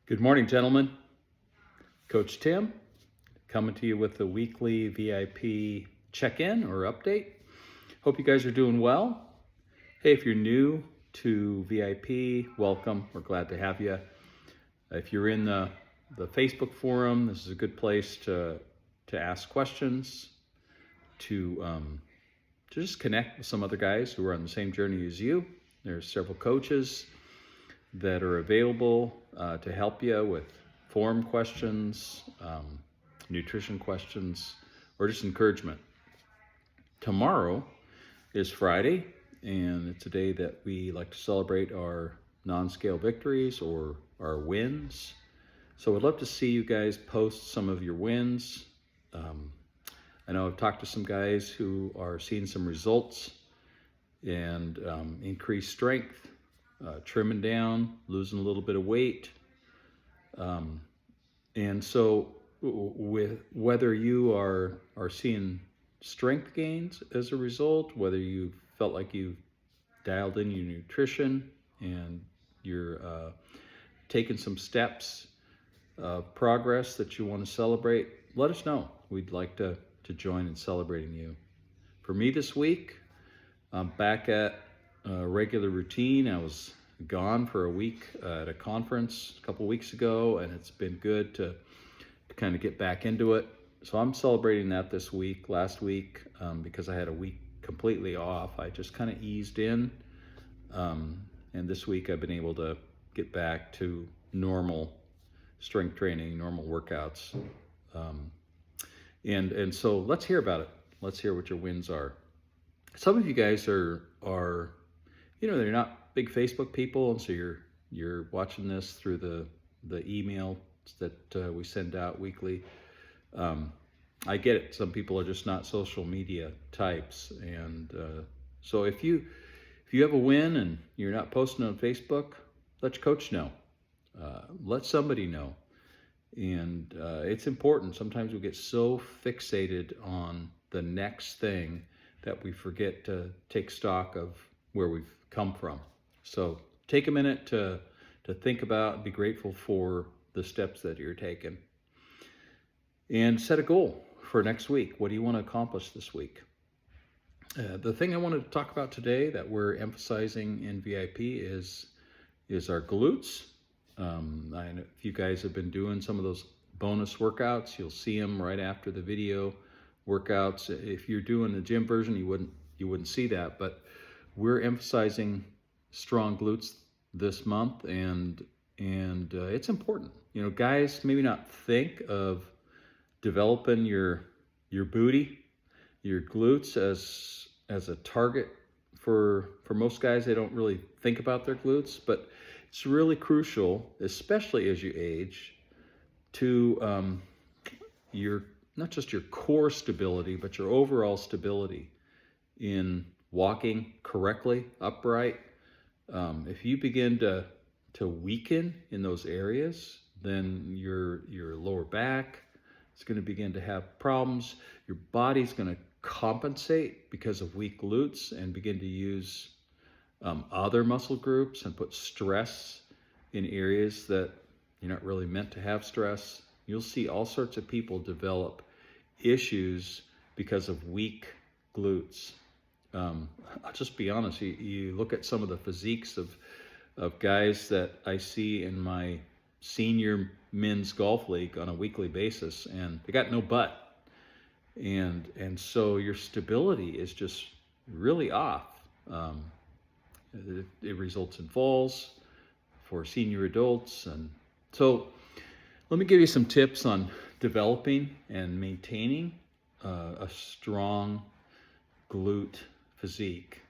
Good morning, gentlemen. Coach Tim coming to you with the weekly VIP check-in or update. Hope you guys are doing well. Hey, if you're new to VIP, welcome. We're glad to have you. If you're in the Facebook forum, this is a good place to ask questions, to just connect with some other guys who are on the same journey as you. There's several coaches that are available to help you with form questions, nutrition questions, or just encouragement. Tomorrow is Friday, and it's a day that we like to celebrate our non-scale victories or our wins. So I'd love to see you guys post some of your wins. I know I've talked to some guys who are seeing some results and increased strength, trimming down, losing a little bit of weight. And so with whether you are seeing strength gains as a result, whether you felt like you've dialed in your nutrition and you're taking some steps of progress that you want to celebrate, let us know. We'd like to join in celebrating you. For me this week, I'm back at regular routine. I was gone for a week at a conference a couple weeks ago, and it's been good to kind of get back into it. So I'm celebrating that this week. Last week, because I had a week completely off, I just kind of eased in. And this week I've been able to get back to normal strength training, normal workouts. And so let's hear about it. Let's hear what your wins are. Some of you guys are they're not big Facebook people, and so you're watching this through the email that we send out weekly. I get it. Some people are just not social media types, and so if you have a win and you're not posting on Facebook, let your coach know. Let somebody know. And it's important. Sometimes we get so fixated on the next thing that we forget to take stock of where we've come from. So take a minute to think about and be grateful for the steps that you're taking. And set a goal for next week. What do you want to accomplish this week? The thing I wanted to talk about today that we're emphasizing in VIP is our glutes. I know if you guys have been doing some of those bonus workouts, you'll see them right after the video workouts. If you're doing the gym version, you wouldn't see that, but we're emphasizing strong glutes this month, and it's important. Guys maybe not think of developing your booty, your glutes as a target for most guys. They don't really think about their glutes, but it's really crucial, especially as you age, to your not just your core stability, but your overall stability in walking correctly, upright. If you begin to weaken in those areas, then your lower back is going to begin to have problems. Your body's going to compensate because of weak glutes and begin to use other muscle groups and put stress in areas that you're not really meant to have stress. You'll see all sorts of people develop issues because of weak glutes. I'll just be honest, you look at some of the physiques of guys that I see in my senior men's golf league on a weekly basis, and they got no butt. And so your stability is just really off. It results in falls for senior adults. And so let me give you some tips on developing and maintaining a strong glute physique.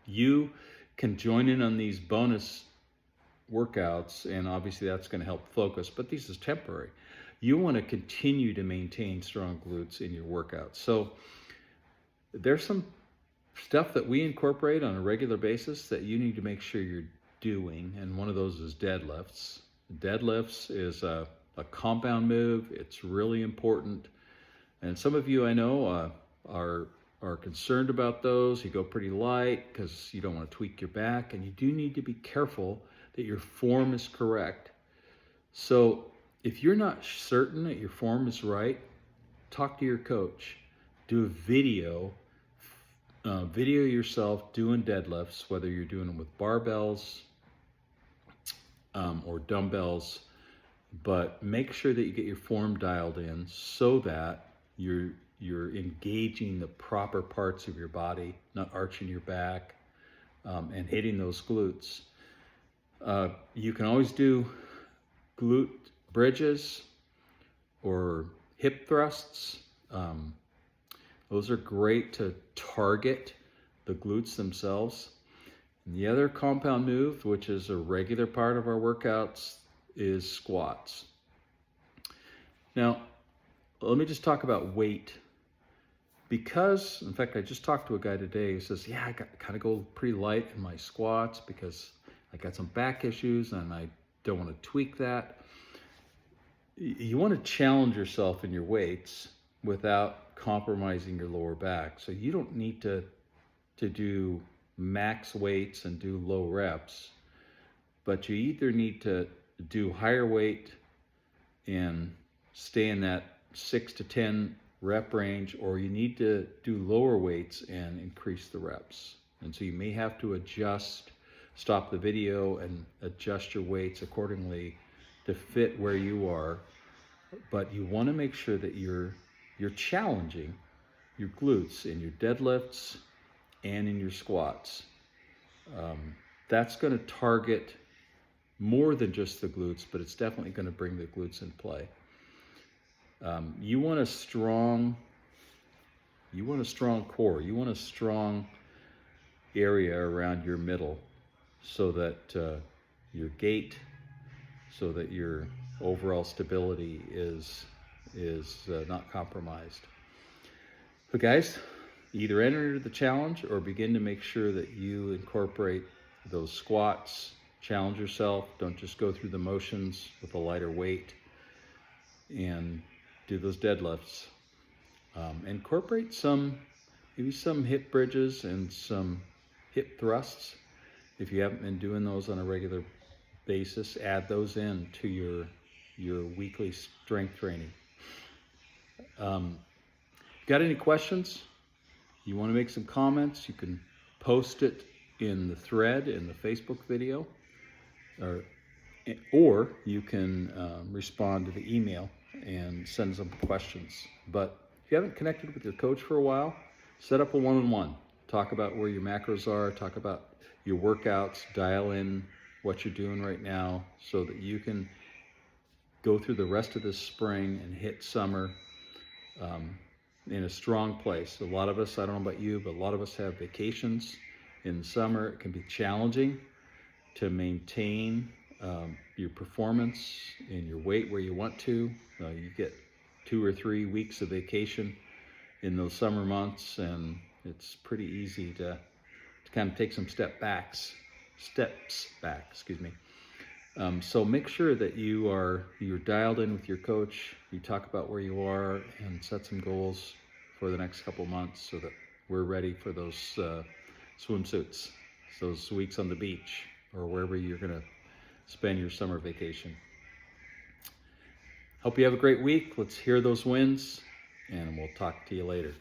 You can join in on these bonus workouts, and obviously that's going to help focus, but this is temporary. You want to continue to maintain strong glutes in your workouts. So there's some stuff that we incorporate on a regular basis that you need to make sure you're doing, and one of those is deadlifts. Deadlifts is a compound move. It's really important, and some of you I know are concerned about those. You go pretty light because you don't want to tweak your back, and you do need to be careful that your form is correct. So if you're not certain that your form is right, talk to your coach. Do a video yourself doing deadlifts, whether you're doing them with barbells or dumbbells, but make sure that you get your form dialed in so that you're engaging the proper parts of your body, not arching your back, and hitting those glutes. You can always do glute bridges or hip thrusts. Those are great to target the glutes themselves. And the other compound move, which is a regular part of our workouts, is squats. Now, let me just talk about weight. Because, in fact, I just talked to a guy today who says, yeah, I kind of go pretty light in my squats because I got some back issues and I don't want to tweak that. You want to challenge yourself in your weights without compromising your lower back. So you don't need to do max weights and do low reps, but you either need to do higher weight and stay in that 6 to 10 rep range, or you need to do lower weights and increase the reps. And so you may have to stop the video and adjust your weights accordingly to fit where you are. But you want to make sure that you're challenging your glutes in your deadlifts and in your squats. That's going to target more than just the glutes, but it's definitely going to bring the glutes in play. You want a strong core. You want a strong area around your middle, so that your gait, so that your overall stability is not compromised. So guys, either enter the challenge or begin to make sure that you incorporate those squats. Challenge yourself. Don't just go through the motions with a lighter weight, and do those deadlifts. Incorporate maybe some hip bridges and some hip thrusts. If you haven't been doing those on a regular basis, add those in to your weekly strength training. Got any questions? You want to make some comments? You can post it in the thread in the Facebook video, or you can respond to the email and send some questions. But if you haven't connected with your coach for a while, set up a one-on-one. Talk about where your macros are, talk about your workouts, dial in what you're doing right now so that you can go through the rest of this spring and hit summer in a strong place. A lot of us, I don't know about you, but a lot of us have vacations in the summer. It can be challenging to maintain your performance and your weight where you want to. You get 2 or 3 weeks of vacation in those summer months, and it's pretty easy to kind of take some steps back, so make sure that you're dialed in with your coach. You talk about where you are and set some goals for the next couple months so that we're ready for those swimsuits, those weeks on the beach, or wherever you're going to spend your summer vacation. Hope you have a great week. Let's hear those wins, and we'll talk to you later.